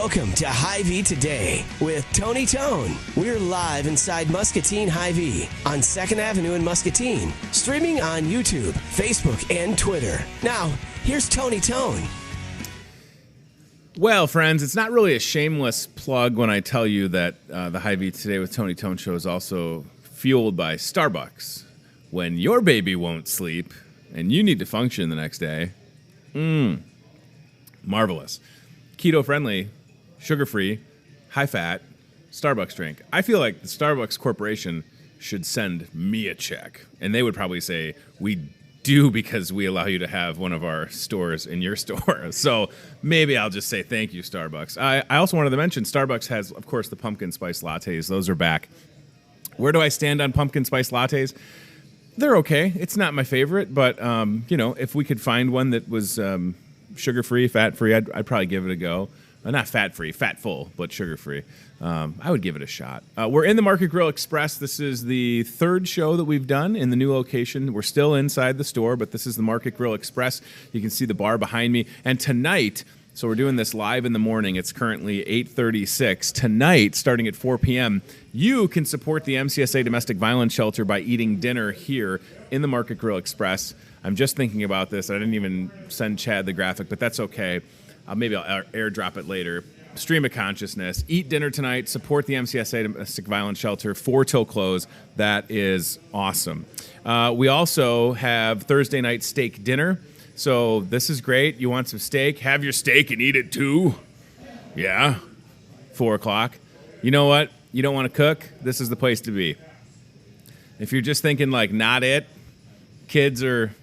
Welcome to Hy-Vee Today with Tony Tone. We're live inside Muscatine Hy-Vee on 2nd Avenue in Muscatine, streaming on YouTube, Facebook, and Twitter. Now, here's Tony Tone. Well, friends, it's not really a shameless plug when I tell you that the Hy-Vee Today with Tony Tone show is also fueled by Starbucks. When your baby won't sleep and you need to function the next day, marvelous. Keto-friendly, sugar-free, high-fat Starbucks drink. I feel like the Starbucks Corporation should send me a check. And they would probably say, we do because we allow you to have one of our stores in your store. So maybe I'll just say thank you, Starbucks. I also wanted to mention Starbucks has, of course, the pumpkin spice lattes. Those are back. Where do I stand on pumpkin spice lattes? They're okay. It's not my favorite, but, if we could find one that was sugar-free, fat-free, I'd probably give it a go. Not fat-free, fat-full, but sugar-free. I would give it a shot. We're in the Market Grill Express. This is the third show that we've done in the new location. We're still inside the store, but this is the Market Grill Express. You can see the bar behind me. And tonight, so we're doing this live in the morning. It's currently 8:36. Tonight, starting at 4 p.m., you can support the MCSA Domestic Violence Shelter by eating dinner here in the Market Grill Express. I'm just thinking about this. I didn't even send Chad the graphic, but that's okay. Maybe I'll airdrop it later. Stream of consciousness. Eat dinner tonight. Support the MCSA Domestic Violence Shelter 4 till close. That is awesome. We also have Thursday night steak dinner. So this is great. You want some steak? Have your steak and eat it too. Yeah. 4 o'clock. You know what? You don't want to cook? This is the place to be. If you're just thinking like not it, kids are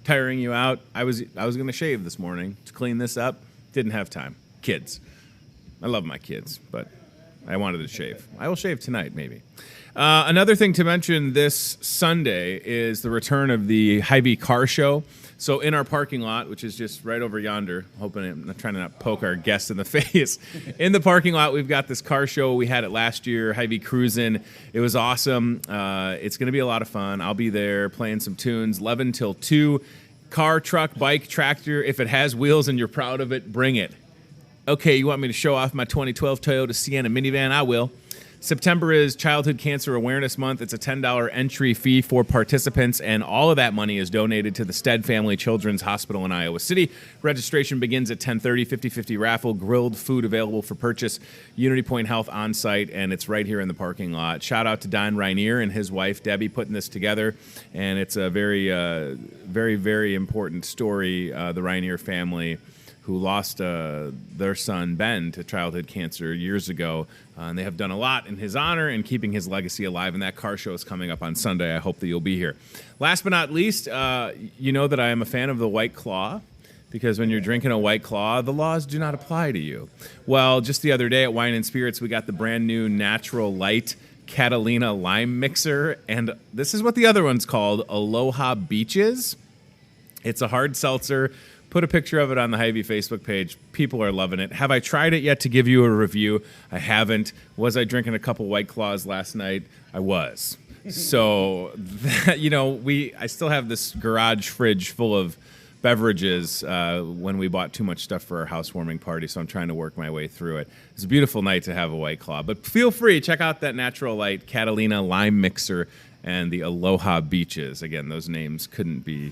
tiring you out. I was going to shave this morning to clean this up. Didn't have time. Kids. I love my kids, but I wanted to shave. I will shave tonight, maybe. Another thing to mention this Sunday is the return of the Hy-Vee car show. So in our parking lot, which is just right over yonder, I'm not trying to not poke our guests in the face. In the parking lot, we've got this car show. We had it last year, Hy-Vee Cruisin'. It was awesome. It's going to be a lot of fun. I'll be there playing some tunes, 11 till 2. Car, truck, bike, tractor. If it has wheels and you're proud of it, bring it. Okay, you want me to show off my 2012 Toyota Sienna minivan? I will. September is Childhood Cancer Awareness Month. It's a $10 entry fee for participants, and all of that money is donated to the Stead Family Children's Hospital in Iowa City. Registration begins at 10:30, 50/50 raffle, grilled food available for purchase, Unity Point Health on site, and it's right here in the parking lot. Shout out to Don Rainier and his wife, Debbie, putting this together, and it's a very, very, very important story. The Rainier family, who lost their son, Ben, to childhood cancer years ago. And they have done a lot in his honor and keeping his legacy alive. And that car show is coming up on Sunday. I hope that you'll be here. Last but not least, you know that I am a fan of the White Claw, because when you're drinking a White Claw, the laws do not apply to you. Well, just the other day at Wine and Spirits, we got the brand new Natural Light Catalina Lime Mixer. And this is what the other one's called, Aloha Beaches. It's a hard seltzer. Put a picture of it on the Hy-Vee Facebook page. People are loving it. Have I tried it yet to give you a review? I haven't. Was I drinking a couple White Claws last night? I was. So, I still have this garage fridge full of beverages when we bought too much stuff for our housewarming party, so I'm trying to work my way through it. It's a beautiful night to have a White Claw. But feel free, check out that Natural Light Catalina Lime Mixer and the Aloha Beaches. Again, those names couldn't be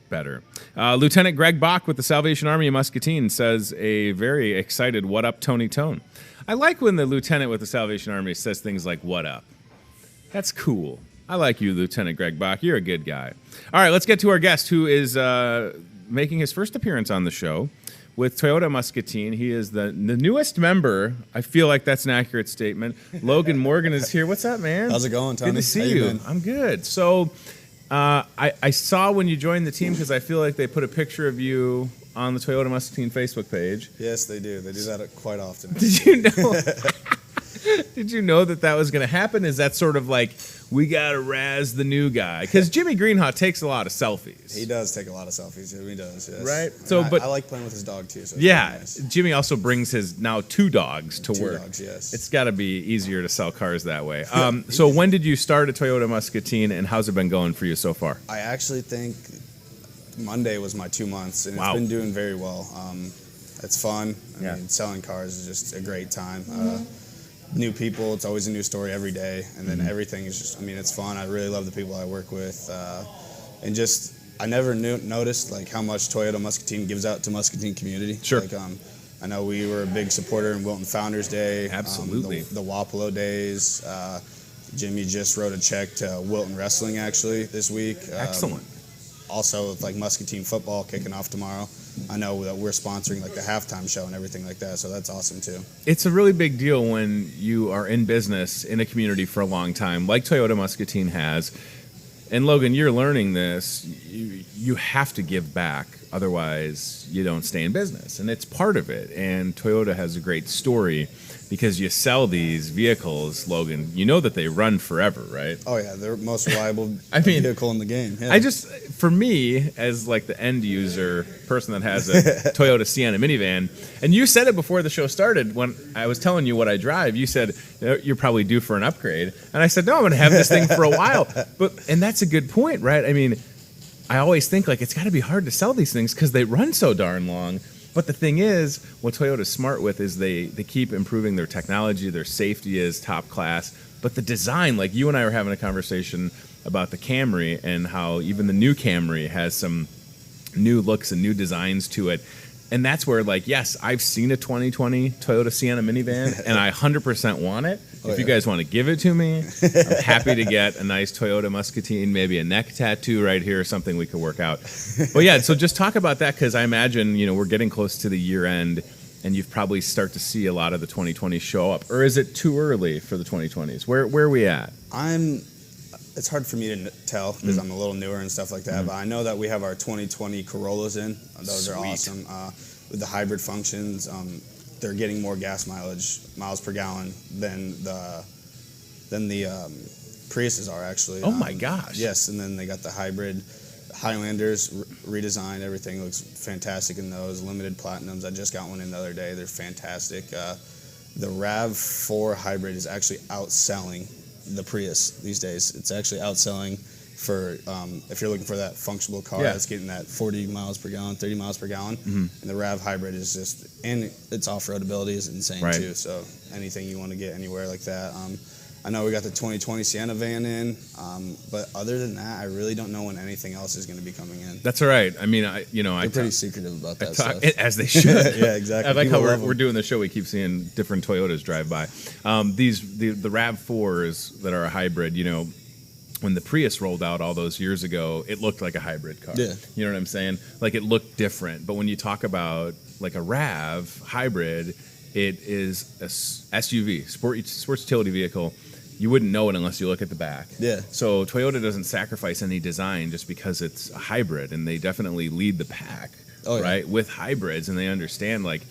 better. Lieutenant Greg Bach with the Salvation Army of Muscatine says a very excited "What up, Tony Tone." I like when the lieutenant with the Salvation Army says things like "What up." That's cool. I like you, Lieutenant Greg Bach. You're a good guy. All right, let's get to our guest, who is making his first appearance on the show with Toyota Muscatine. He is the newest member. I feel like that's an accurate statement. Logan Morgan is here. What's up, man? How's it going, Tony? Good to see you. I'm good. So I saw when you joined the team, because I feel like they put a picture of you on the Toyota Muscatine Facebook page. Yes, they do. They do that quite often. Did you know? Did you know that was going to happen? Is that sort of like, we got to razz the new guy? Because Jimmy Greenhaw takes a lot of selfies. He does take a lot of selfies. He does, yes. Right? So, I like playing with his dog, too. So yeah. Nice. Jimmy also brings his now 2 dogs to work. 2 dogs, yes. It's got to be easier to sell cars that way. So when did you start at Toyota Muscatine, and how's it been going for you so far? I actually think Monday was my 2 months, and It's been doing very well. It's fun. Yeah. I mean, selling cars is just a great time. New people, it's always a new story every day, and then everything is just, I mean, it's fun. I really love the people I work with, and just, I never noticed like how much Toyota Muscatine gives out to Muscatine community. Sure. Like, I know we were a big supporter in Wilton Founders Day. Absolutely. The Wapello days. Jimmy just wrote a check to Wilton Wrestling actually this week. Excellent. Also, with like Muscatine football kicking off tomorrow, I know that we're sponsoring like the halftime show and everything like that, so that's awesome too. It's a really big deal when you are in business in a community for a long time, like Toyota Muscatine has. And Logan, you're learning this. You have to give back, otherwise you don't stay in business, and it's part of it. And Toyota has a great story because you sell these vehicles, Logan. You know that they run forever, right? Oh yeah, they're the most reliable vehicle in the game. Yeah. For me, as like the end user person that has a Toyota Sienna minivan, and you said it before the show started when I was telling you what I drive. You said you're probably due for an upgrade, and I said no, I'm going to have this thing for a while. And that's a good point, right? I mean, I always think like it's got to be hard to sell these things because they run so darn long. But the thing is, what Toyota's smart with is they keep improving their technology. Their safety is top class. But the design, like you and I were having a conversation about the Camry and how even the new Camry has some new looks and new designs to it. And that's where, like, yes, I've seen a 2020 Toyota Sienna minivan, and I 100% want it. If you guys want to give it to me, I'm happy to get a nice Toyota Muscatine, maybe a neck tattoo right here, something we could work out. But yeah, so just talk about that, because I imagine, we're getting close to the year end, and you've probably start to see a lot of the 2020s show up. Or is it too early for the 2020s? Where are we at? It's hard for me to tell because I'm a little newer and stuff like that, but I know that we have our 2020 Corollas in. Those are awesome. With the hybrid functions, they're getting more gas miles per gallon than the Priuses are actually. Oh my gosh. Yes, and then they got the hybrid Highlanders redesigned. Everything looks fantastic in those. Limited Platinums. I just got one in the other day. They're fantastic. The RAV4 hybrid is actually outselling the Prius these days. It's actually outselling for if you're looking for that functional car that's getting that 40 miles per gallon, 30 miles per gallon. And the RAV hybrid is just, and its off-road ability is insane too. So anything you want to get anywhere like that. I know we got the 2020 Sienna van in, but other than that, I really don't know when anything else is going to be coming in. That's all right. I mean, they're pretty secretive about that stuff. As they should. Yeah, exactly. I like how we're doing the show. We keep seeing different Toyotas drive by. The RAV4s that are a hybrid, when the Prius rolled out all those years ago, it looked like a hybrid car. Yeah. You know what I'm saying? Like, it looked different. But when you talk about like a RAV hybrid, it is a SUV, sports utility vehicle. You wouldn't know it unless you look at the back. Yeah. So Toyota doesn't sacrifice any design just because it's a hybrid, and they definitely lead the pack, right, with hybrids, and they understand, like,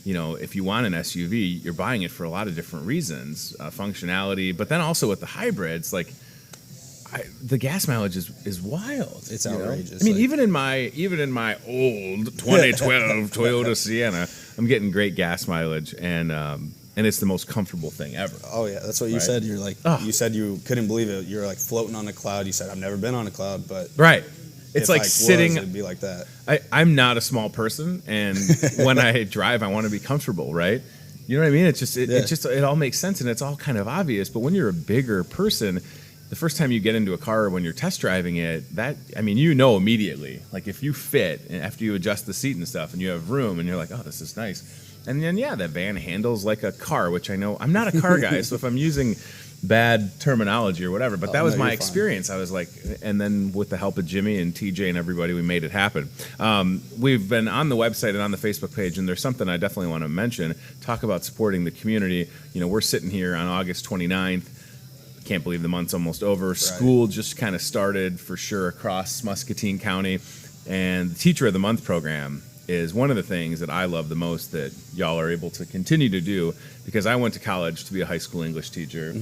if you want an SUV, you're buying it for a lot of different reasons, functionality, but then also with the hybrids, like, the gas mileage is wild. It's outrageous. I mean, even in my old 2012 Toyota Sienna, I'm getting great gas mileage, and it's the most comfortable thing ever. Oh yeah, that's what you said. You're like, you said you couldn't believe it. You're like floating on a cloud. You said, I've never been on a cloud, but it's like sitting. It'd be like that. I'm not a small person, and when I drive, I want to be comfortable, right? You know what I mean? It all makes sense, and it's all kind of obvious. But when you're a bigger person, the first time you get into a car when you're test driving it, immediately. Like, if you fit, and after you adjust the seat and stuff, and you have room, and you're like, oh, this is nice. And then, that van handles like a car, which I know I'm not a car guy, so if I'm using bad terminology or whatever, but that was my experience. I was like, and then with the help of Jimmy and TJ and everybody, we made it happen. We've been on the website and on the Facebook page, and there's something I definitely want to mention, talk about supporting the community. We're sitting here on August 29th. Can't believe the month's almost over. Right. School just kind of started for sure across Muscatine County, and the Teacher of the Month program is one of the things that I love the most that y'all are able to continue to do, because I went to college to be a high school English teacher,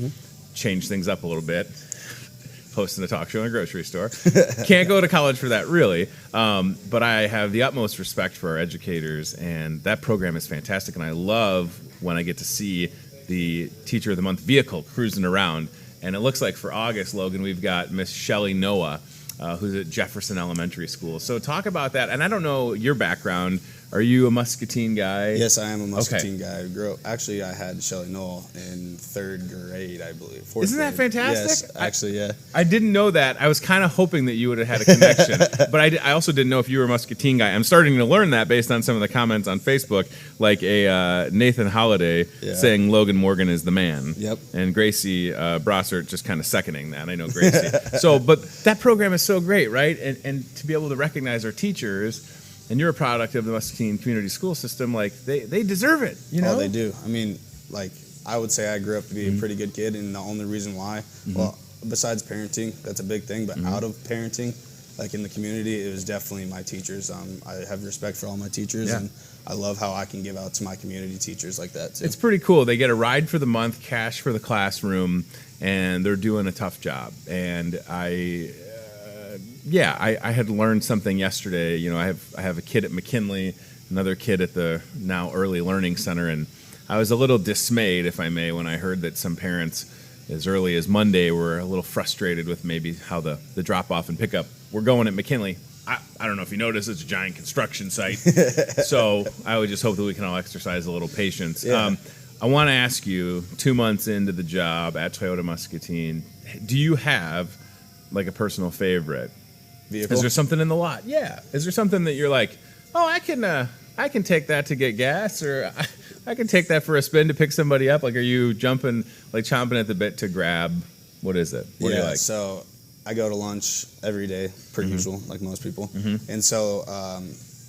changed things up a little bit, hosting a talk show in a grocery store. Can't go to college for that, really, but I have the utmost respect for our educators, and that program is fantastic, and I love when I get to see the Teacher of the Month vehicle cruising around. And it looks like for August, Logan, we've got Miss Shelley Noah, who's at Jefferson Elementary School. So talk about that. And I don't know your background Are you a Muscatine guy? Yes, I am a Muscatine guy. Actually, I had Shelly Knoll in 3rd grade, I believe. Isn't that fantastic? Yes, actually, yeah. I didn't know that. I was kind of hoping that you would have had a connection, but I also didn't know if you were a Muscatine guy. I'm starting to learn that based on some of the comments on Facebook, like a Nathan Holliday saying Logan Morgan is the man. Yep. And Gracie Brossert just kind of seconding that. I know Gracie. But that program is so great, right? And to be able to recognize our teachers. And you're a product of the Muscatine Community School System. Like they deserve it, you know. Oh, they do. I mean, like I would say I grew up to be a pretty good kid, and the only reason why, well, besides parenting, that's a big thing. But out of parenting, like in the community, it was definitely my teachers. I have respect for all my teachers, and I love how I can give out to my community teachers like that too. It's pretty cool. They get a ride for the month, cash for the classroom, and they're doing a tough job. And I had learned something yesterday. You know, I have a kid at McKinley, another kid at the now Early Learning Center, and I was a little dismayed, if I may, when I heard that some parents, as early as Monday, were a little frustrated with maybe how the drop-off and pickup were going at McKinley. I don't know if you noticed, it's a giant construction site, so I would just hope that we can all exercise a little patience. Yeah. I want to ask you, 2 months into the job at Toyota Muscatine, do you have like a personal favorite vehicle? Is there something in the lot? Yeah. Is there something that you're like, oh, I can take that to get gas, or I can take that for a spin to pick somebody up? Like, are you chomping at the bit to grab? What is it? What do you like? So I go to lunch every day, per usual, like most people. And so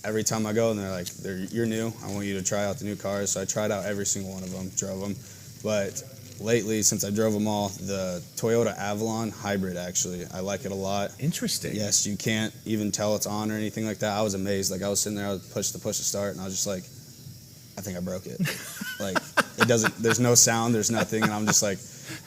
every time I go, and they're like, you're new. I want you to try out the new cars. So I tried out every single one of them, drove them. But lately, since I drove them all, the Toyota Avalon Hybrid, actually, I like it a lot. Interesting. Yes, you can't even tell it's on or anything like that. I was amazed. Like, I was sitting there, I would push to start, and I was just like, I think I broke it. Like, there's no sound, there's nothing, and I'm just like,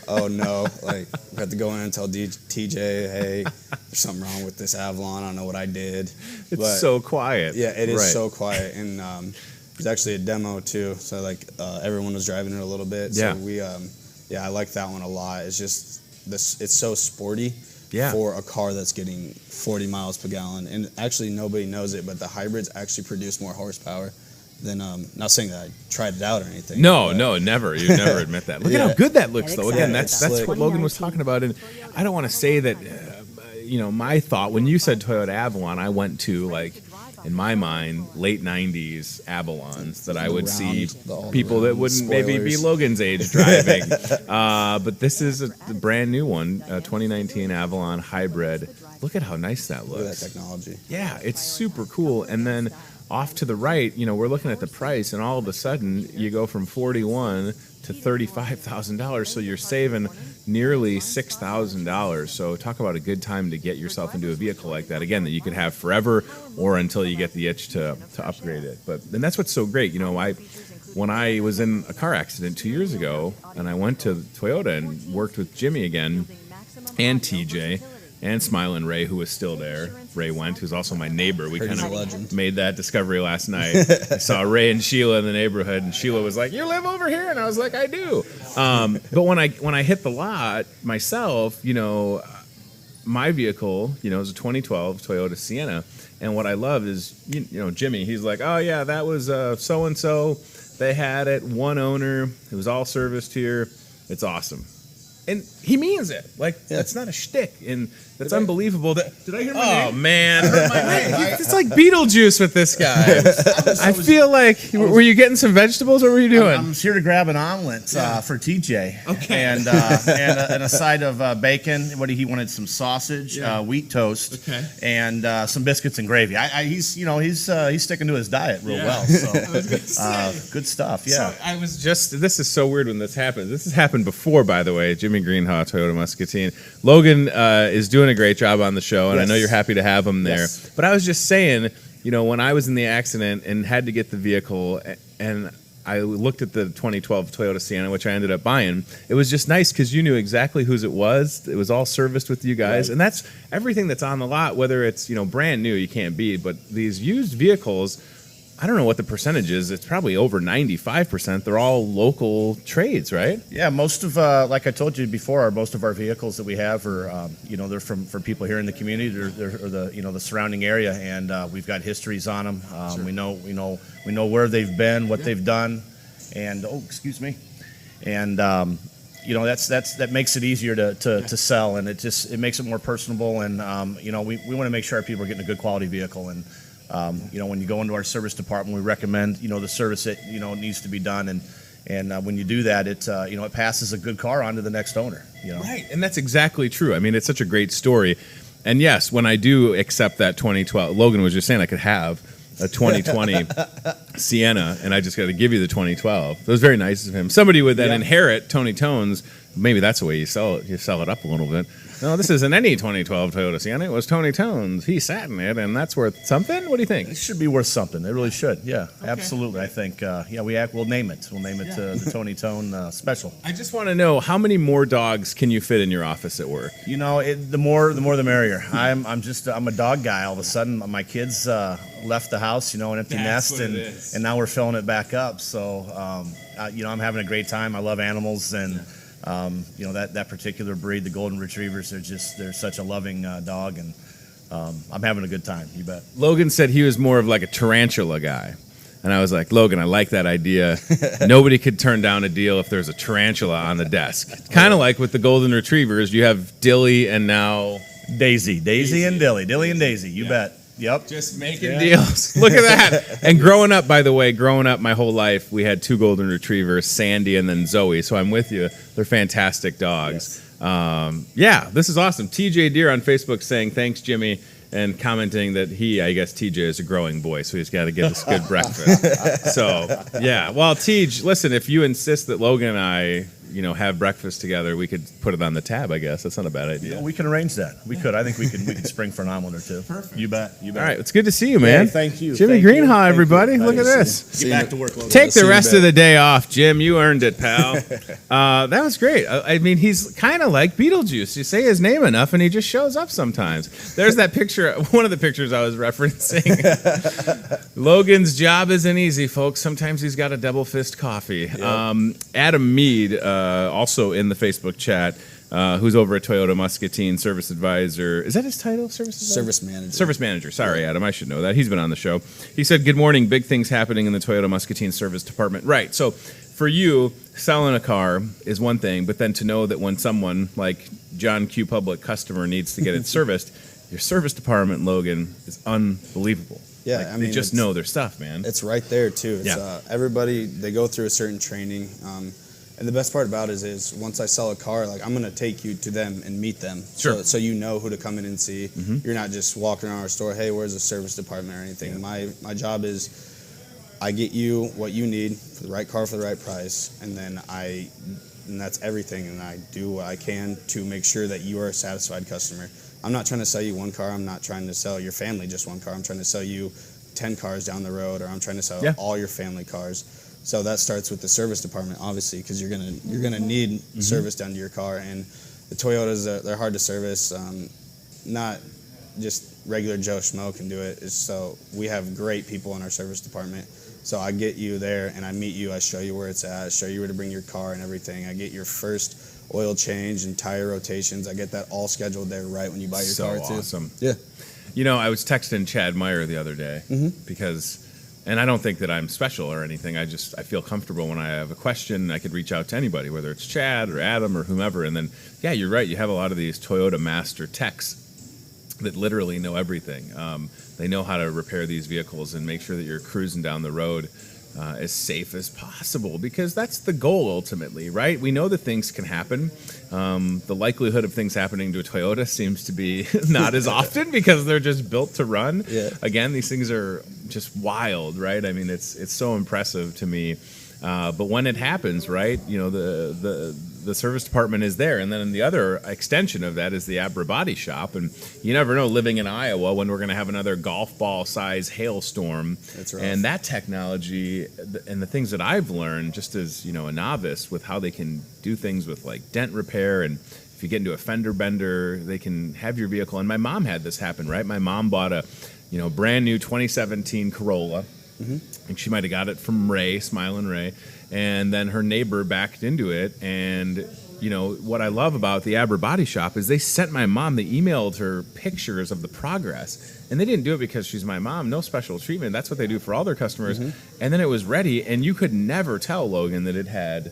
oh no. Like, I had to go in and tell TJ, hey, there's something wrong with this Avalon. I don't know what I did. It's so quiet. Yeah, it is so quiet. And there's actually a demo too. So like everyone was driving it a little bit. Yeah. So we, I like that one a lot. It's just it's so sporty for a car that's getting 40 miles per gallon. And actually nobody knows it, but the hybrids actually produce more horsepower than, not saying that I tried it out or anything. No, never. You'd never admit that. Look at how good that looks, though. Again, that's what Logan was talking about. And I don't want to say that, my thought, when you said Toyota Avalon, I went to, like, in my mind, late 90s Avalons that I would see people that wouldn't maybe be Logan's age driving. But this is a brand new one, a 2019 Avalon Hybrid. Look at how nice that looks. Look at that technology. Yeah, it's super cool. And then off to the right, we're looking at the price, and all of a sudden you go from $41,000 to $35,000. So you're saving nearly $6,000. So talk about a good time to get yourself into a vehicle like that, again, that you could have forever or until you get the itch to upgrade it. And that's what's so great. When I was in a car accident 2 years ago, and I went to Toyota and worked with Jimmy again and TJ and Smilin' Ray, who was still there. Ray went, who's also my neighbor. We kind of made that discovery last night. I saw Ray and Sheila in the neighborhood, and Sheila was like, "You live over here?" And I was like, "I do." But when I hit the lot myself, my vehicle, is a 2012 Toyota Sienna, and what I love is, Jimmy. He's like, "Oh yeah, that was so and so. They had it, one owner. It was all serviced here. It's awesome." And he means it. Like, that's not a shtick. And that's unbelievable. Did I hear my name? Oh, man. It's like Beetlejuice with this guy. I feel like, were you getting some vegetables? What were you doing? I'm here to grab an omelet for TJ. Okay. And a side of bacon. He wanted some sausage, wheat toast, and some biscuits and gravy. He's sticking to his diet real well. So good stuff. Yeah. So this is so weird when this happens. This has happened before, by the way. Jimmy Greenhaw, Toyota Muscatine. Logan is doing a great job on the show, and I know you're happy to have him there. Yes. But I was just saying, when I was in the accident and had to get the vehicle, and I looked at the 2012 Toyota Sienna, which I ended up buying, it was just nice because you knew exactly whose it was. It was all serviced with you guys, and that's everything that's on the lot, whether it's brand new, you can't beat, but these used vehicles, I don't know what the percentage is. It's probably over 95%. They're all local trades, right? Yeah, most of, like I told you before, most of our vehicles that we have are, they're from people here in the community or the surrounding area, and we've got histories on them. Sure. We know where they've been, what they've done, and that makes it easier to sell, and it makes it more personable, and we want to make sure our people are getting a good quality vehicle, and when you go into our service department, we recommend the service that needs to be done, and when you do that, it passes a good car on to the next owner. Right, and that's exactly true. I mean, it's such a great story, and yes, when I do accept that 2012, Logan was just saying I could have a 2020 Sienna, and I just got to give you the 2012. It was very nice of him. Somebody would then inherit Tony Tone's. Maybe that's the way you sell it. You sell it up a little bit. No, this isn't any 2012 Toyota Sienna. It was Tony Tone's. He sat in it, and that's worth something. What do you think? It should be worth something. It really should. Yeah, okay. Absolutely. I think. We'll name it. We'll name it the Tony Tone Special. I just want to know, how many more dogs can you fit in your office at work? The more the merrier. I'm a dog guy. All of a sudden, my kids left the house. An empty nest, and now we're filling it back up. So I'm having a great time. I love animals, and that particular breed, the Golden Retrievers, they're such a loving dog, and I'm having a good time. You bet. Logan said he was more of like a tarantula guy. And I was like, Logan, I like that idea. Nobody could turn down a deal if there's a tarantula on the desk. Kind of like with the Golden Retrievers, you have Dilly and now Daisy and Dilly. Dilly and Daisy, you bet. Yep. Just making deals. Look at that. And growing up, my whole life, we had 2 Golden Retrievers, Sandy and then Zoe. So I'm with you. They're fantastic dogs. Yes. This is awesome. TJ Deere on Facebook saying, thanks, Jimmy, and commenting that TJ is a growing boy, so he's got to get us good breakfast. So, yeah. Well, TJ, listen, if you insist that Logan and I, have breakfast together, we could put it on the tab, I guess. That's not a bad idea. We can arrange that. We could. I think we could spring for an omelet or two. Perfect. You bet. All right. It's good to see you, man. Hey, thank you. Jimmy Greenhaw, everybody. Look at this. Get back to work, Logan. Take the rest of the day off, Jim. You earned it, pal. That was great. I mean, he's kind of like Beetlejuice. You say his name enough, and he just shows up sometimes. There's that picture, one of the pictures I was referencing. Logan's job isn't easy, folks. Sometimes he's got a double fist coffee. Yep. Adam Mead, also in the Facebook chat, who's over at Toyota Muscatine, service advisor. Is that his title? Service manager. Service manager. Sorry, Adam. I should know that. He's been on the show. He said, good morning. Big things happening in the Toyota Muscatine service department. Right. So for you, selling a car is one thing, but then to know that when someone like John Q. Public customer needs to get it serviced, your service department, Logan, is unbelievable. Yeah, they just know their stuff, man. It's right there, too. It's, everybody, they go through a certain training. And the best part about it is once I sell a car, I'm going to take you to them and meet them. Sure. So you know who to come in and see. Mm-hmm. You're not just walking around our store, hey, where's the service department or anything. Yeah. My job is I get you what you need for the right car for the right price, and then and that's everything. And I do what I can to make sure that you are a satisfied customer. I'm not trying to sell you one car. I'm not trying to sell your family just one car. I'm trying to sell you 10 cars down the road, or I'm trying to sell all your family cars. So that starts with the service department, obviously, because you're gonna need service done to your car. And the Toyotas, they're hard to service. Not just regular Joe Schmo can do it. So we have great people in our service department. So I get you there and I meet you. I show you where it's at. I show you where to bring your car and everything. I get your first oil change and tire rotations. I get that all scheduled there right when you buy your car too. Awesome. Yeah. I was texting Chad Meyer the other day because. And I don't think that I'm special or anything. I feel comfortable when I have a question. I could reach out to anybody, whether it's Chad or Adam or whomever. And then, yeah, you're right. You have a lot of these Toyota master techs that literally know everything. They know how to repair these vehicles and make sure that you're cruising down the road as safe as possible, because that's the goal ultimately, right? We know that things can happen. The likelihood of things happening to a Toyota seems to be not as often because they're just built to run. Yeah. Again, these things are just wild, right? I mean, it's so impressive to me. But when it happens, right, the service department is there. And then the other extension of that is the Abra Body Shop. And you never know, living in Iowa, when we're going to have another golf ball size hailstorm. That's right. And that technology and the things that I've learned just as, a novice with how they can do things with like dent repair. And if you get into a fender bender, they can have your vehicle. And my mom had this happen, right? My mom bought a, brand new 2017 Corolla. I think she might have got it from Ray, Smiling Ray, and then her neighbor backed into it. And you know what I love about the Aber Body Shop is they sent my mom, they emailed her pictures of the progress, and they didn't do it because she's my mom. No special treatment. That's what they do for all their customers. And then it was ready, and you could never tell, Logan, that it had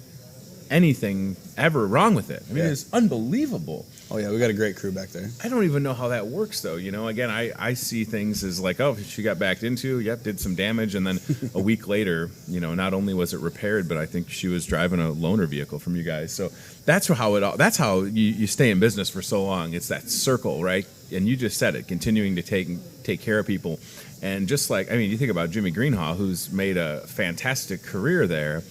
anything ever wrong with it. I mean, it's unbelievable. Oh yeah, we got a great crew back there. I don't even know how that works, though. You know, again, I see things as like, oh, she got backed into, did some damage, and then a week later, you know, not only was it repaired, but I think she was driving a loaner vehicle from you guys. So that's how you stay in business for so long. It's that circle, right? And you just said it, continuing to take care of people. And just like, I mean, you think about Jimmy Greenhaw, who's made a fantastic career there.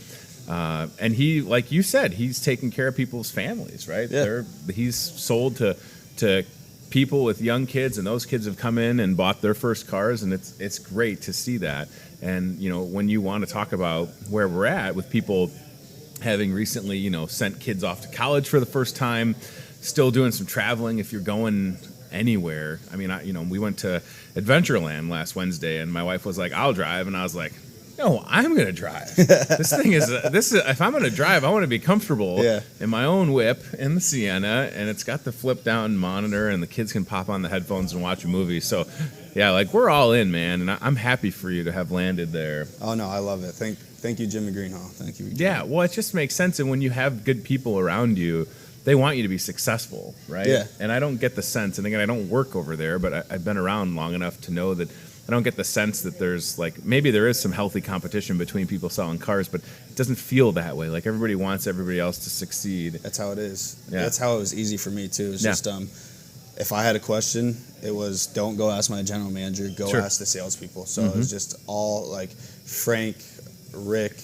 And he, like you said, he's taking care of people's families, right? Yeah. He's sold to people with young kids, and those kids have come in and bought their first cars, and it's great to see that. And, you know, when you want to talk about where we're at with people having recently, you know, sent kids off to college for the first time, still doing some traveling if you're going anywhere. I mean, we went to Adventureland last Wednesday, and my wife was like, I'll drive, and I was like, no, I'm going to drive. This is if I'm going to drive, I want to be comfortable in my own whip in the Sienna, and it's got the flip down monitor, and the kids can pop on the headphones and watch a movie. So, yeah, like we're all in, man, and I'm happy for you to have landed there. Oh no, I love it. Thank you, Jimmy Greenhaw. Thank you. Yeah, well, it just makes sense, and when you have good people around you, they want you to be successful, right? Yeah. And I don't get the sense, and again, I don't work over there, but I've been around long enough to know that I don't get the sense that there's like, maybe there is some healthy competition between people selling cars, but it doesn't feel that way. Like everybody wants everybody else to succeed. That's how it is. Yeah. That's how it was easy for me too. It's just if I had a question, it was don't go ask my general manager, go ask the salespeople. So it was just all like Frank, Rick,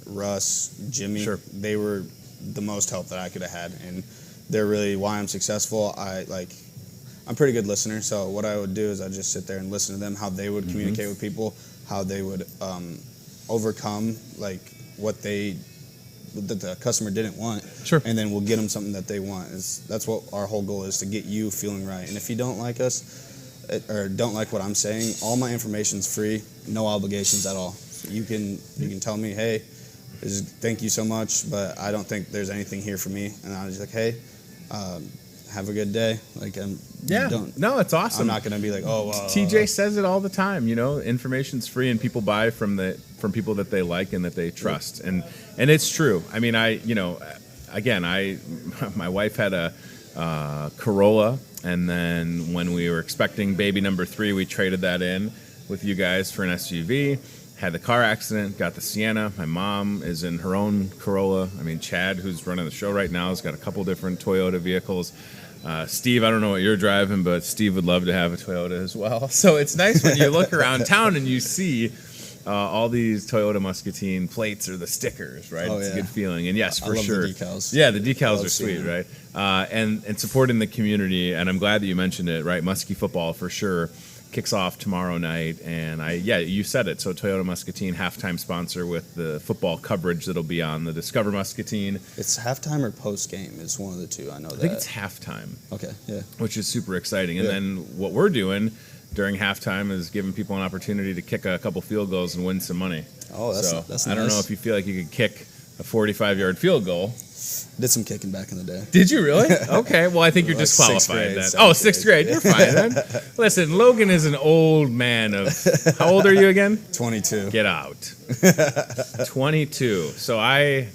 Russ, Jimmy. They were the most help that I could have had, and they're really why I'm successful. I'm a pretty good listener, so what I would do is I'd just sit there and listen to them, how they would communicate with people, how they would overcome like what that the customer didn't want, and then we'll get them something that they want. That's what our whole goal is, to get you feeling right. And if you don't like us or don't like what I'm saying, all my information's free, no obligations at all. So you can tell me, hey, thank you so much, but I don't think there's anything here for me. And I was like, hey, have a good day. Like, no, it's awesome. I'm not going to be like, TJ says it all the time, you know, information's free and people buy from people that they like and that they trust. And it's true. I mean, my wife had a Corolla, and then when we were expecting baby number 3, we traded that in with you guys for an SUV. Had the car accident, got the Sienna. My mom is in her own Corolla. I mean, Chad, who's running the show right now, has got a couple different Toyota vehicles. Steve, I don't know what you're driving, but Steve would love to have a Toyota as well. So it's nice when you look around town and you see all these Toyota Muscatine plates or the stickers, right? It's a good feeling. And yes, for sure. The decals. Yeah, the decals are sweet, right? And supporting the community. And I'm glad that you mentioned it, right? Muskie football for sure kicks off tomorrow night, and you said it. So Toyota Muscatine, halftime sponsor with the football coverage that'll be on the Discover Muscatine. It's halftime or post game is one of the two. I know that. I think it's halftime. Okay, yeah. Which is super exciting. And then what we're doing during halftime is giving people an opportunity to kick a couple field goals and win some money. Oh, that's nice. I don't know if you feel like you could kick a 45-yard field goal. Did some kicking back in the day. Did you really? Okay. Well, I think you're like disqualified. Sixth grade. You're fine then. Listen, Logan is an old man of... How old are you again? 22. Get out. 22. So I'm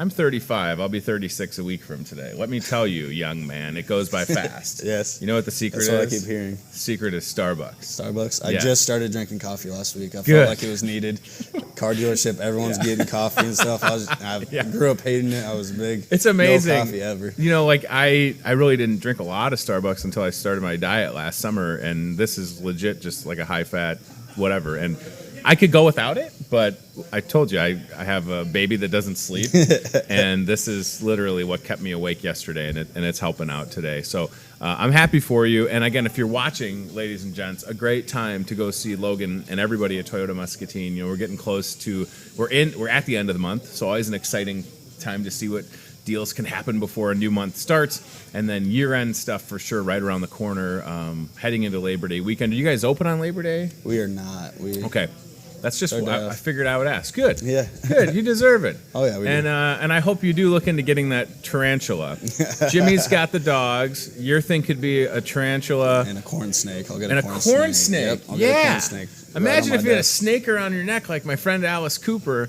35. I'll be 36 a week from today. Let me tell you, young man, it goes by fast. Yes. You know what the secret is? That's what I keep hearing. The secret is Starbucks. Starbucks? I just started drinking coffee last week. I felt like it was needed. Car dealership, everyone's getting coffee and stuff. I grew up hating it. I was big. It's amazing. No coffee ever. You know, like I really didn't drink a lot of Starbucks until I started my diet last summer, and this is legit just like a high-fat whatever. And I could go without it, but I told you I have a baby that doesn't sleep, and this is literally what kept me awake yesterday, and it's helping out today. So I'm happy for you. And again, if you're watching, ladies and gents, a great time to go see Logan and everybody at Toyota Muscatine. You know, we're getting close to we're at the end of the month, so always an exciting time to see what deals can happen before a new month starts. And then year-end stuff for sure right around the corner, heading into Labor Day weekend. Are you guys open on Labor Day? We are not. Okay. That's just what I figured I would ask. Good. Yeah. Good. You deserve it. Oh, yeah, we do. And I hope you do look into getting that tarantula. Jimmy's got the dogs. Your thing could be a tarantula. And a corn snake. I'll get and a corn snake. Yep, I'll get a corn snake. Imagine if you had a snake around your neck like my friend Alice Cooper.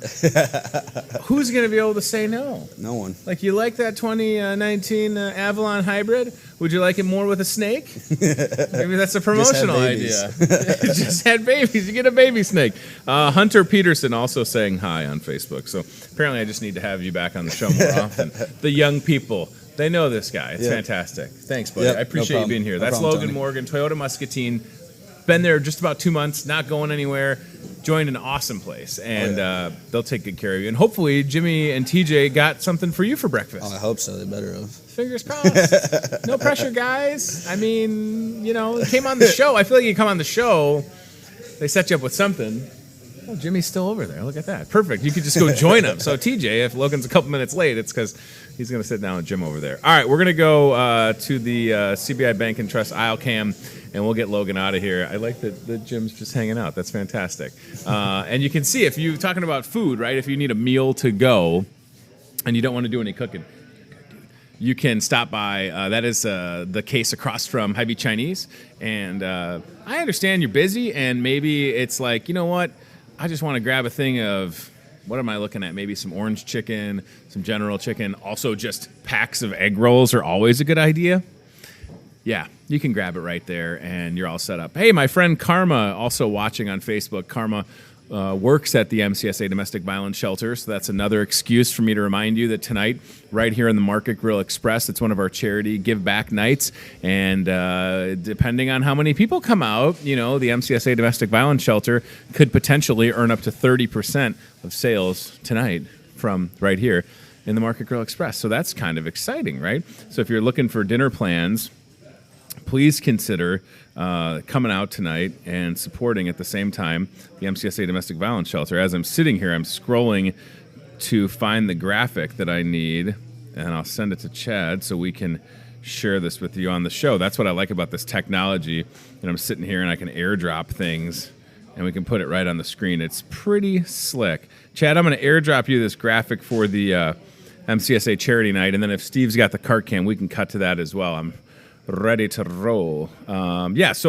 Who's going to be able to say no? No one. Like, you like that 2019 Avalon hybrid? Would you like it more with a snake? Maybe that's a promotional idea. Just had babies. You get a baby snake. Hunter Peterson also saying hi on Facebook. So apparently I just need to have you back on the show more often. The young people, they know this guy. It's fantastic. Thanks, buddy. I appreciate you being here. That's Logan Tony. Morgan, Toyota Muscatine. Been there just about 2 months, not going anywhere. Joined an awesome place, and they'll take good care of you. And hopefully Jimmy and TJ got something for you for breakfast. Oh, I hope so. They better have. Fingers crossed. No pressure, guys. I mean, you came on the show. I feel like you come on the show, they set you up with something. Oh, Jimmy's still over there. Look at that. Perfect. You could just go join him. So, TJ, if Logan's a couple minutes late, it's because he's going to sit down with Jim over there. All right, we're going to go to the CBI Bank and Trust aisle cam, and we'll get Logan out of here. I like that Jim's just hanging out. That's fantastic. And you can see, if you're talking about food, right, if you need a meal to go and you don't want to do any cooking, you can stop by. That is the case across from Hy-Vee Chinese. And I understand you're busy, and maybe it's like, you know what? I just want to grab a thing of, what am I looking at? Maybe some orange chicken, some General Chicken. Also, just packs of egg rolls are always a good idea. Yeah, you can grab it right there, and you're all set up. Hey, my friend Karma, also watching on Facebook. Karma works at the MCSA Domestic Violence Shelter, so that's another excuse for me to remind you that tonight, right here in the Market Grill Express, it's one of our charity give-back nights, and depending on how many people come out, the MCSA Domestic Violence Shelter could potentially earn up to 30% of sales tonight from right here in the Market Grill Express. So that's kind of exciting, right? So if you're looking for dinner plans, please consider coming out tonight and supporting at the same time the MCSA Domestic Violence Shelter. As I'm sitting here, I'm scrolling to find the graphic that I need, and I'll send it to Chad so we can share this with you on the show. That's what I like about this technology. And I'm sitting here and I can airdrop things, and we can put it right on the screen. It's pretty slick. Chad, I'm going to airdrop you this graphic for the MCSA charity night, and then if Steve's got the cart cam, we can cut to that as well. I'm ready to roll. So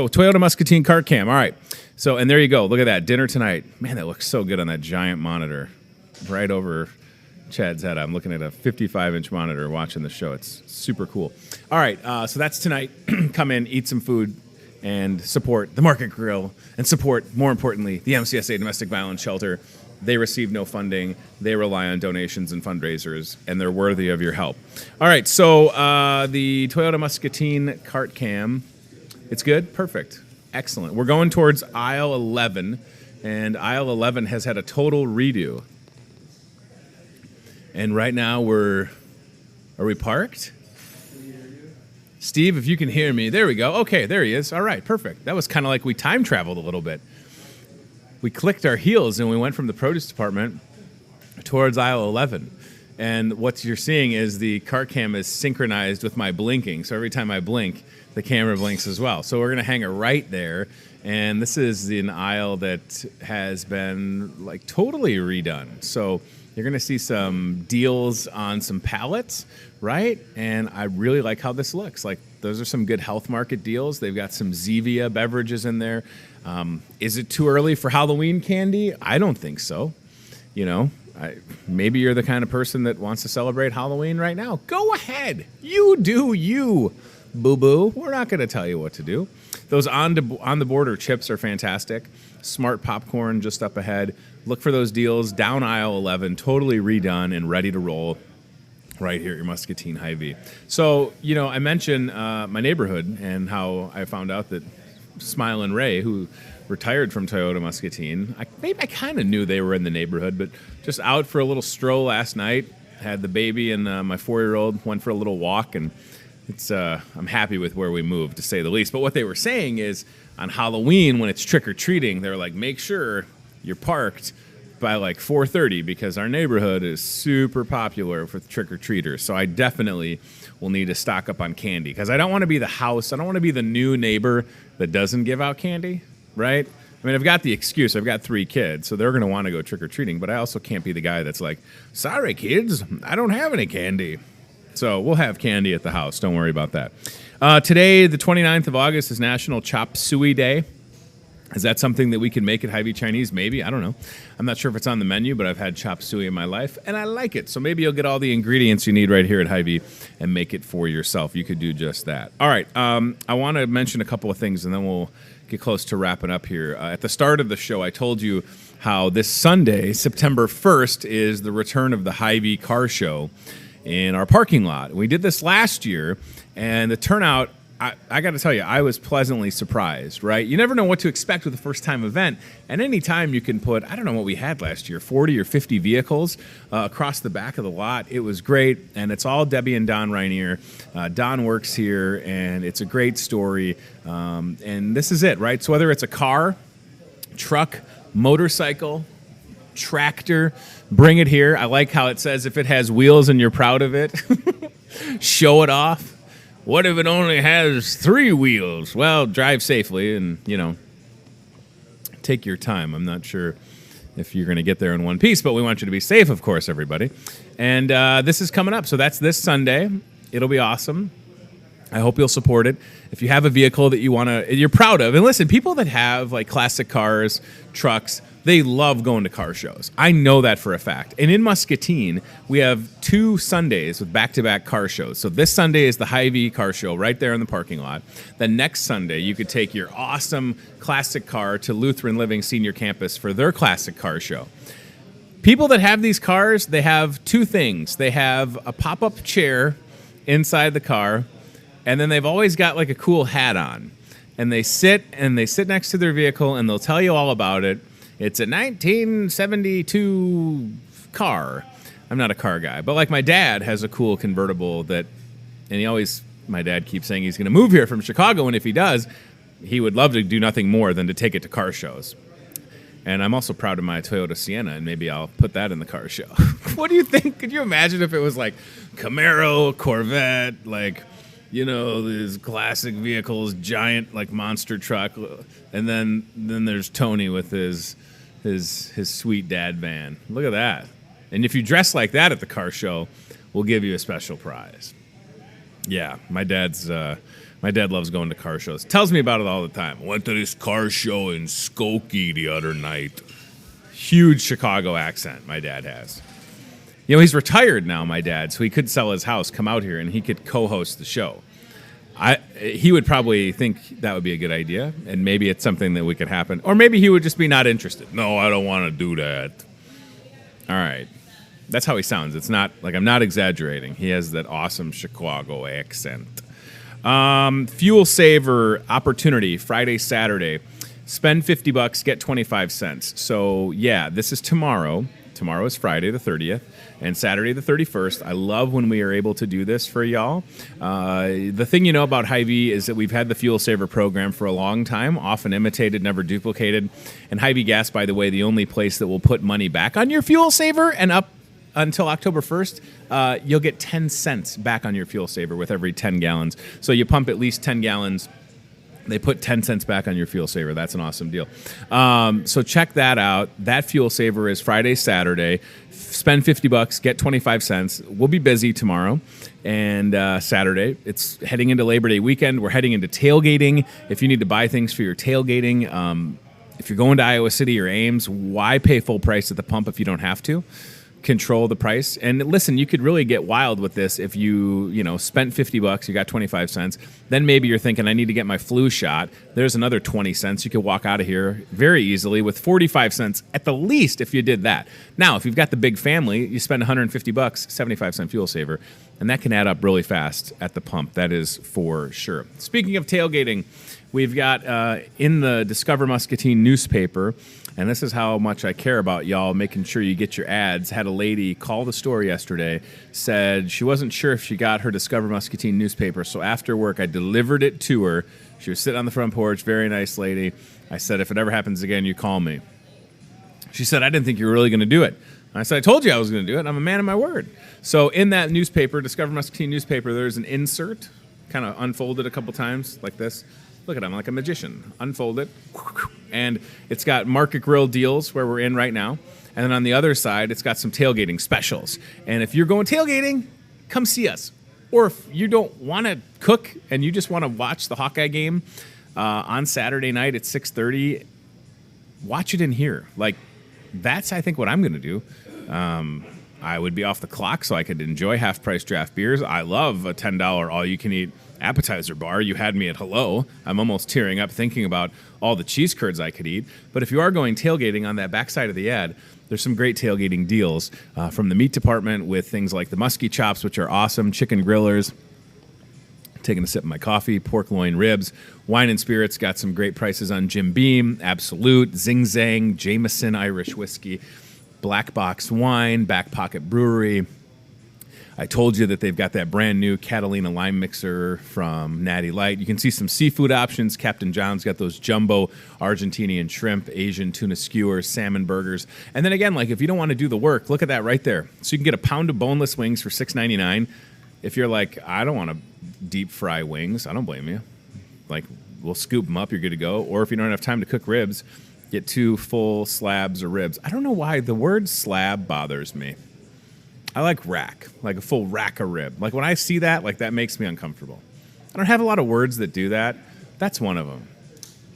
Toyota Muscatine cart cam. All right. So, and there you go. Look at that. Dinner tonight. Man, that looks so good on that giant monitor right over Chad's head. I'm looking at a 55-inch monitor watching the show. It's super cool. All right. So that's tonight. Come in, eat some food, and support the Market Grill, and support, more importantly, the MCSA Domestic Violence Shelter. They receive no funding. They rely on donations and fundraisers, and they're worthy of your help. All right, so the Toyota Muscatine cart cam, it's good? Perfect. Excellent. We're going towards aisle 11, and aisle 11 has had a total redo. And right now are we parked? Steve, if you can hear me. There we go. Okay, there he is. All right, perfect. That was kind of like we time traveled a little bit. We clicked our heels and we went from the produce department towards aisle 11. And what you're seeing is the cart cam is synchronized with my blinking. So every time I blink, the camera blinks as well. So we're going to hang it right there. And this is an aisle that has been like totally redone. So you're going to see some deals on some pallets, right? And I really like how this looks. Like, those are some good health market deals. They've got some Zevia beverages in there. Is it too early for Halloween candy? I don't think so. Maybe you're the kind of person that wants to celebrate Halloween right now. Go ahead. You do you, boo-boo. We're not going to tell you what to do. Those on-the-border chips are fantastic. Smart popcorn just up ahead. Look for those deals down aisle 11, totally redone and ready to roll right here at your Muscatine Hy-Vee. So, I mentioned my neighborhood and how I found out that Smilin' Ray, who retired from Toyota Muscatine, I kind of knew they were in the neighborhood, but just out for a little stroll last night, had the baby and my 4-year-old, went for a little walk, and I'm happy with where we moved, to say the least. But what they were saying is, on Halloween, when it's trick-or-treating, they're like, make sure you're parked by like 4:30 because our neighborhood is super popular with trick-or-treaters. So I definitely will need to stock up on candy because I don't want to be the house. I don't want to be the new neighbor that doesn't give out candy, right? I mean, I've got the excuse. I've got 3 kids, so they're going to want to go trick-or-treating, but I also can't be the guy that's like, sorry, kids, I don't have any candy. So we'll have candy at the house. Don't worry about that. Today, the 29th of August, is National Chop Suey Day. Is that something that we can make at Hy-Vee Chinese? Maybe. I don't know. I'm not sure if it's on the menu, but I've had chop suey in my life, and I like it. So maybe you'll get all the ingredients you need right here at Hy-Vee and make it for yourself. You could do just that. All right. I want to mention a couple of things, and then we'll get close to wrapping up here. At the start of the show, I told you how this Sunday, September 1st, is the return of the Hy-Vee car show in our parking lot. We did this last year, and the turnout, I got to tell you, I was pleasantly surprised, right? You never know what to expect with a first-time event, and any time you can put, I don't know what we had last year, 40 or 50 vehicles across the back of the lot. It was great, and it's all Debbie and Don Rainier. Don works here, and it's a great story, and this is it, right? So whether it's a car, truck, motorcycle, tractor, bring it here. I like how it says if it has wheels and you're proud of it, show it off. What if it only has 3 wheels? Well, drive safely and, take your time. I'm not sure if you're going to get there in one piece, but we want you to be safe, of course, everybody. And this is coming up. So that's this Sunday. It'll be awesome. I hope you'll support it. If you have a vehicle that you're proud of, and listen, people that have like classic cars, trucks, they love going to car shows. I know that for a fact. And in Muscatine, we have 2 Sundays with back-to-back car shows. So this Sunday is the Hy-Vee car show right there in the parking lot. The next Sunday, you could take your awesome classic car to Lutheran Living Senior Campus for their classic car show. People that have these cars, they have 2 things. They have a pop-up chair inside the car, and then they've always got like a cool hat on. And they sit next to their vehicle, and they'll tell you all about it. It's a 1972 car. I'm not a car guy, but like my dad has a cool convertible my dad keeps saying he's going to move here from Chicago, and if he does, he would love to do nothing more than to take it to car shows. And I'm also proud of my Toyota Sienna, and maybe I'll put that in the car show. What do you think? Could you imagine if it was like Camaro, Corvette, these classic vehicles, giant like monster truck, and then there's Tony with his sweet dad van. Look at that. And if you dress like that at the car show, we'll give you a special prize. Yeah, my dad loves going to car shows. Tells me about it all the time. Went to this car show in Skokie the other night. Huge Chicago accent my dad has. He's retired now, my dad, so he could sell his house, come out here, and he could co-host the show. He would probably think that would be a good idea, and maybe it's something that we could happen. Or maybe he would just be not interested. No, I don't want to do that. All right. That's how he sounds. It's not, like, I'm not exaggerating. He has that awesome Chicago accent. Fuel saver opportunity, Friday, Saturday. Spend $50, get 25 cents. So, yeah, this is tomorrow. Tomorrow is Friday the 30th and Saturday the 31st. I love when we are able to do this for y'all. The thing you know about Hy-Vee is that we've had the Fuel Saver program for a long time, often imitated, never duplicated. And Hy-Vee Gas, by the way, the only place that will put money back on your Fuel Saver, and up until October 1st, you'll get 10 cents back on your Fuel Saver with every 10 gallons. So you pump at least 10 gallons. They put 10 cents back on your Fuel Saver. That's an awesome deal. So check that out. That Fuel Saver is Friday, Saturday. Spend $50, get 25 cents. We'll be busy tomorrow and Saturday. It's heading into Labor Day weekend. We're heading into tailgating. If you need to buy things for your tailgating, if you're going to Iowa City or Ames, why pay full price at the pump if you don't have to? Control the price. And listen, you could really get wild with this if you spent $50, you got 25 cents. Then maybe you're thinking, I need to get my flu shot. There's another 20 cents. You could walk out of here very easily with 45 cents at the least if you did that. Now, if you've got the big family, you spend $150, 75 cent fuel saver, and that can add up really fast at the pump. That is for sure. Speaking of tailgating, we've got in the Discover Muscatine newspaper, and this is how much I care about y'all, making sure you get your ads. Had a lady call the store yesterday, said she wasn't sure if she got her Discover Muscatine newspaper, so after work I delivered it to her. She was sitting on the front porch, very nice lady. I said, if it ever happens again, you call me. She said, I didn't think you were really going to do it. I said, I told you I was going to do it. I'm a man of my word. So in that newspaper, Discover Muscatine newspaper, there's an insert, kind of unfolded a couple times like this. Look at him, like a magician. Unfold it. And it's got Market Grill deals where we're in right now. And then on the other side, it's got some tailgating specials. And if you're going tailgating, come see us. Or if you don't want to cook and you just want to watch the Hawkeye game on Saturday night at 6:30, watch it in here. Like, that's, I think, what I'm going to do. I would be off the clock so I could enjoy half-price draft beers. I love a $10 all-you-can-eat appetizer bar. You had me at hello. I'm almost tearing up thinking about all the cheese curds I could eat. But if you are going tailgating on that backside of the ad, there's some great tailgating deals from the meat department with things like the muskie chops, which are awesome, chicken grillers, taking a sip of my coffee, pork loin ribs, wine and spirits, got some great prices on Jim Beam, Absolute, Zing Zang, Jameson Irish whiskey, Black Box Wine, Back Pocket Brewery. I told you that they've got that brand new Catalina lime mixer from Natty Light. You can see some seafood options. Captain John's got those jumbo Argentinian shrimp, Asian tuna skewers, salmon burgers. And then again, like if you don't want to do the work, look at that right there. So you can get a pound of boneless wings for $6.99. If you're like, I don't want to deep fry wings, I don't blame you. Like, we'll scoop them up, you're good to go. Or if you don't have time to cook ribs, get 2 full slabs of ribs. I don't know why the word slab bothers me. I like rack, like a full rack of rib. Like when I see that, like that makes me uncomfortable. I don't have a lot of words that do that. That's one of them.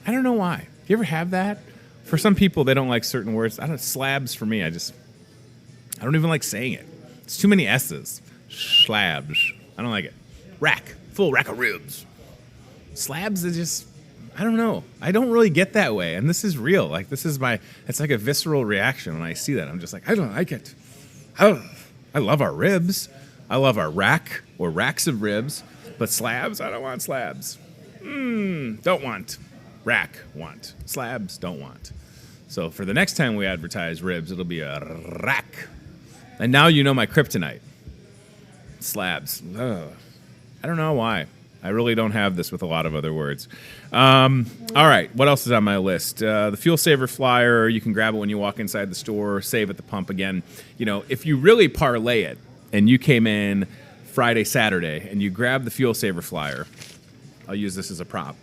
I don't know why. You ever have that? For some people, they don't like certain words. I don't. Slabs for me, I don't even like saying it. It's too many S's. Slabs. I don't like it. Rack, full rack of ribs. Slabs is just, I don't know. I don't really get that way. And this is real. Like this is it's like a visceral reaction when I see that. I'm just like, I don't like it. I love our ribs. I love our rack or racks of ribs. But slabs, I don't want slabs. Don't want. Rack, want. Slabs, don't want. So for the next time we advertise ribs, it'll be a rack. And now you know my kryptonite. Slabs. Ugh. I don't know why. I really don't have this with a lot of other words. All right, what else is on my list? The Fuel Saver flyer, you can grab it when you walk inside the store, save at the pump again. You know, if you really parlay it and you came in Friday, Saturday, and you grab the Fuel Saver flyer, I'll use this as a prop.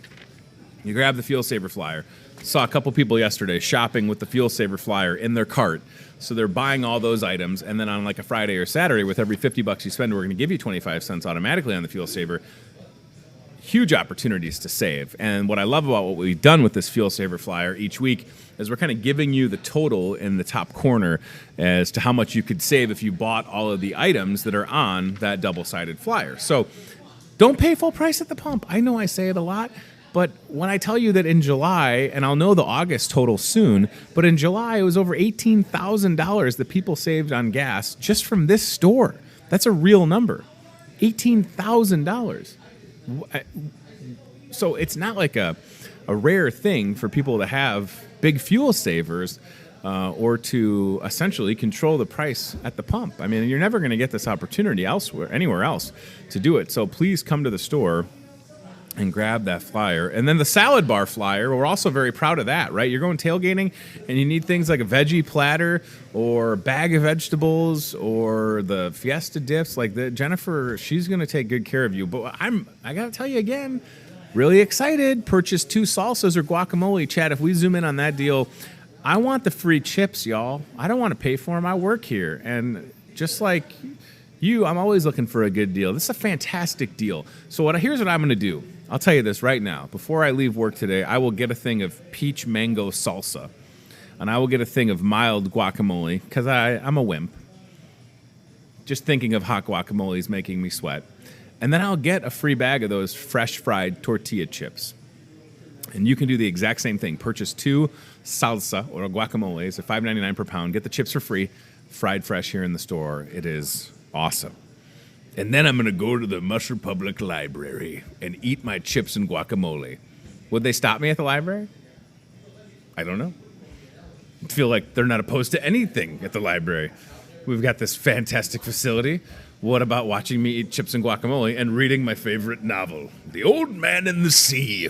You grab the Fuel Saver flyer. Saw a couple people yesterday shopping with the Fuel Saver flyer in their cart. So they're buying all those items, and then on like a Friday or Saturday, with every $50 you spend, we're going to give you 25 cents automatically on the Fuel Saver. Huge opportunities to save. And what I love about what we've done with this Fuel Saver flyer each week is we're kind of giving you the total in the top corner as to how much you could save if you bought all of the items that are on that double-sided flyer. So don't pay full price at the pump. I know I say it a lot, but when I tell you that in July, and I'll know the August total soon, but in July it was over $18,000 that people saved on gas just from this store. That's a real number. $18,000. So it's not like a rare thing for people to have big fuel savers or to essentially control the price at the pump. I mean, you're never going to get this opportunity anywhere else to do it. So please come to the store and grab that flyer. And then the salad bar flyer, we're also very proud of that, right? You're going tailgating and you need things like a veggie platter or a bag of vegetables or the Fiesta dips. Like Jennifer, she's going to take good care of you. But I got to tell you again, really excited. Purchase 2 salsas or guacamole. Chad, if we zoom in on that deal, I want the free chips, y'all. I don't want to pay for them. I work here. And just like you, I'm always looking for a good deal. This is a fantastic deal. So here's what I'm going to do. I'll tell you this right now. Before I leave work today, I will get a thing of peach mango salsa. And I will get a thing of mild guacamole, because I'm a wimp. Just thinking of hot guacamole is making me sweat. And then I'll get a free bag of those fresh fried tortilla chips. And you can do the exact same thing. Purchase 2 salsa or guacamoles at $5.99 per pound. Get the chips for free, fried fresh here in the store. It is awesome. And then I'm going to go to the Musser Public Library and eat my chips and guacamole. Would they stop me at the library? I don't know. I feel like they're not opposed to anything at the library. We've got this fantastic facility. What about watching me eat chips and guacamole and reading my favorite novel, The Old Man and the Sea?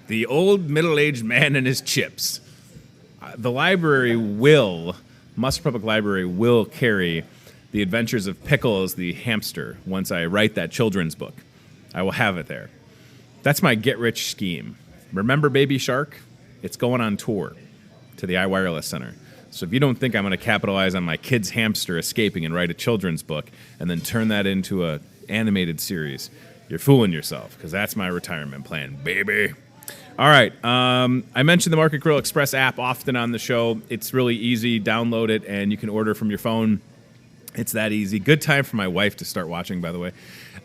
The old middle-aged man and his chips. the Muscle Public Library will carry The Adventures of Pickles the Hamster once I write that children's book. I will have it there. That's my get-rich scheme. Remember Baby Shark? It's going on tour to the iWireless Center. So if you don't think I'm going to capitalize on my kid's hamster escaping and write a children's book and then turn that into an animated series, you're fooling yourself, because that's my retirement plan, baby. All right. I mentioned the Market Grill Express app often on the show. It's really easy. Download it, and you can order from your phone. It's that easy. Good time for my wife to start watching, by the way,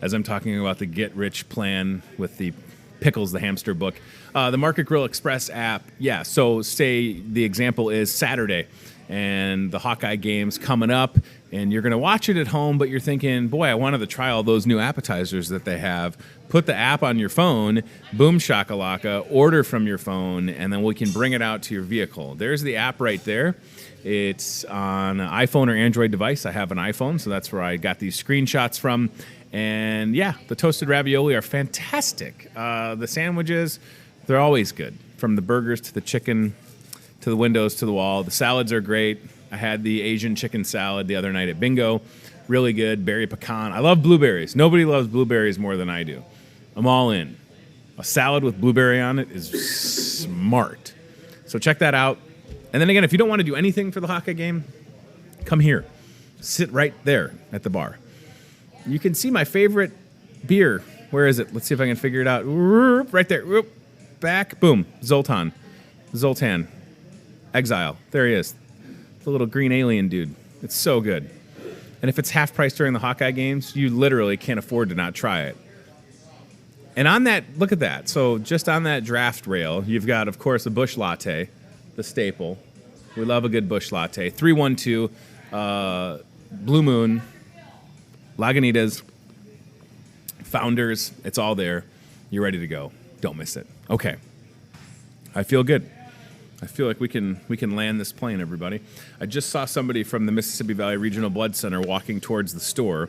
as I'm talking about the get-rich plan with the Pickles the Hamster book. The Market Grill Express app, yeah, so say the example is Saturday, and the Hawkeye game's coming up, and you're going to watch it at home, but you're thinking, boy, I wanted to try all those new appetizers that they have. Put the app on your phone, boom shakalaka, order from your phone, and then we can bring it out to your vehicle. There's the app right there. It's on an iPhone or Android device. I have an iPhone, so that's where I got these screenshots from. And yeah, the toasted ravioli are fantastic. The sandwiches, they're always good. From the burgers to the chicken, to the windows, to the wall. The salads are great. I had the Asian chicken salad the other night at Bingo. Really good. Berry pecan. I love blueberries. Nobody loves blueberries more than I do. I'm all in. A salad with blueberry on it is smart. So check that out. And then again, if you don't want to do anything for the Hawkeye game, come here. Sit right there at the bar. You can see my favorite beer. Where is it? Let's see if I can figure it out. Right there. Back. Boom. Zoltan. Exile. There he is. The little green alien dude. It's so good. And if it's half price during the Hawkeye games, you literally can't afford to not try it. And on that, look at that. So just on that draft rail, you've got, of course, a Busch Latte, the staple. We love a good Busch Latte. 312, Blue Moon, Lagunitas, Founders. It's all there. You're ready to go. Don't miss it. Okay. I feel good. I feel like we can land this plane, everybody. I just saw somebody from the Mississippi Valley Regional Blood Center walking towards the store,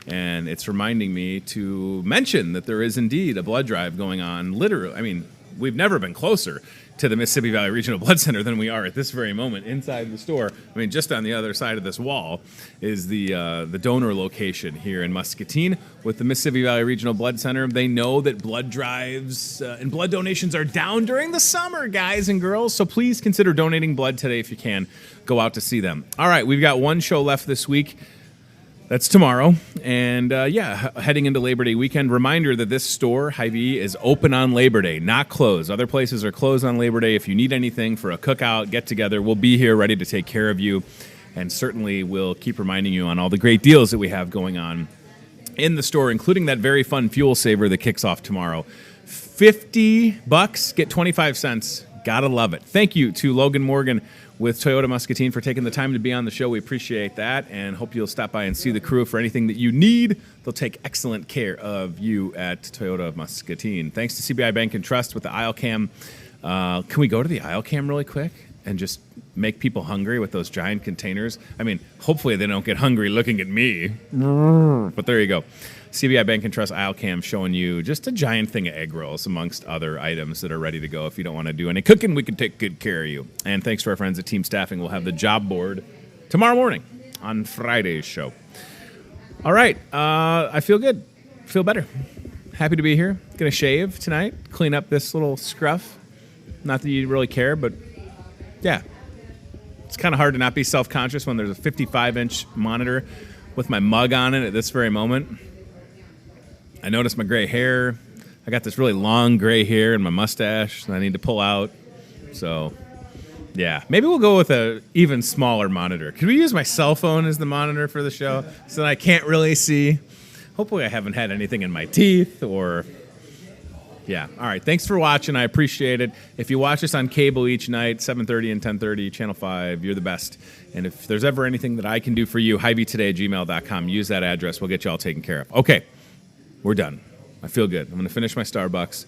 and it's reminding me to mention that there is indeed a blood drive going on. Literally, I mean, we've never been closer to the Mississippi Valley Regional Blood Center than we are at this very moment inside the store. I mean, just on the other side of this wall is the donor location here in Muscatine with the Mississippi Valley Regional Blood Center. They know that blood drives and blood donations are down during the summer, guys and girls, so please consider donating blood today if you can. Go out to see them. All right, we've got one show left this week. That's tomorrow. And heading into Labor Day weekend. Reminder that this store, Hy-Vee, is open on Labor Day, not closed. Other places are closed on Labor Day. If you need anything for a cookout, get together, we'll be here ready to take care of you. And certainly we'll keep reminding you on all the great deals that we have going on in the store, including that very fun fuel saver that kicks off tomorrow. $50, get 25 cents. Gotta love it. Thank you to Logan Morgan with Toyota Muscatine for taking the time to be on the show. We appreciate that, and hope you'll stop by and see the crew for anything that you need. They'll take excellent care of you at Toyota Muscatine. Thanks to CBI Bank and Trust with the aisle cam. Can we go to the aisle cam really quick and just make people hungry with those giant containers? I mean, hopefully they don't get hungry looking at me. But there you go. CBI Bank and Trust aisle cam showing you just a giant thing of egg rolls amongst other items that are ready to go. If you don't want to do any cooking, we can take good care of you. And thanks to our friends at Team Staffing. We'll have the job board tomorrow morning on Friday's show. All right. I feel good. Feel better. Happy to be here. Going to shave tonight. Clean up this little scruff. Not that you really care, but yeah. It's kind of hard to not be self-conscious when there's a 55-inch monitor with my mug on it at this very moment. I noticed my gray hair. I got this really long gray hair and my mustache that I need to pull out. So, yeah. Maybe we'll go with an even smaller monitor. Could we use my cell phone as the monitor for the show so that I can't really see? Hopefully I haven't had anything in my teeth or... Yeah. All right. Thanks for watching. I appreciate it. If you watch us on cable each night, 7:30 and 10:30, Channel 5, you're the best. And if there's ever anything that I can do for you, hyveetoday@gmail.com. Use that address. We'll get you all taken care of. Okay. We're done. I feel good. I'm going to finish my Starbucks.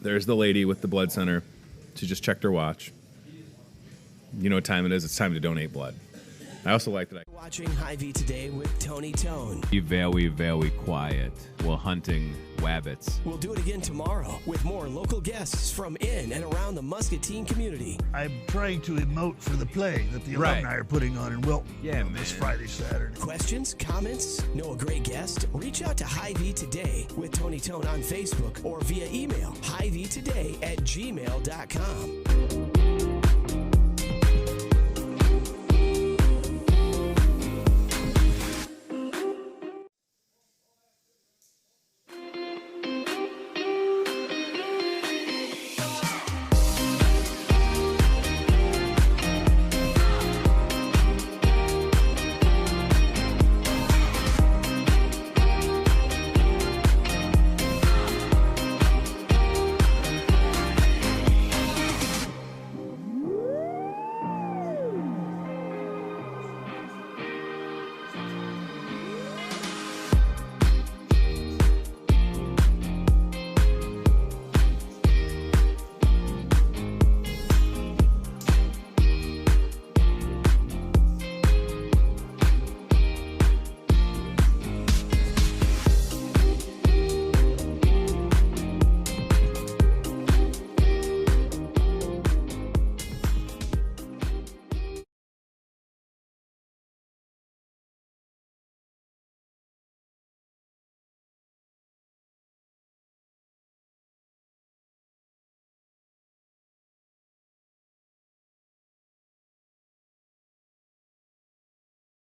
There's the lady with the blood center. She just checked her watch. You know what time it is? It's time to donate blood. I also like that. Watching Hy-Vee Today with Tony Tone. Be very, very quiet while hunting wabbits. We'll do it again tomorrow with more local guests from in and around the Muscatine community. I'm trying to emote for the play that the alumni are putting on in Wilton this Friday, Saturday. Questions, comments, know a great guest? Reach out to Hy-Vee Today with Tony Tone on Facebook or via email, hyveetoday@gmail.com.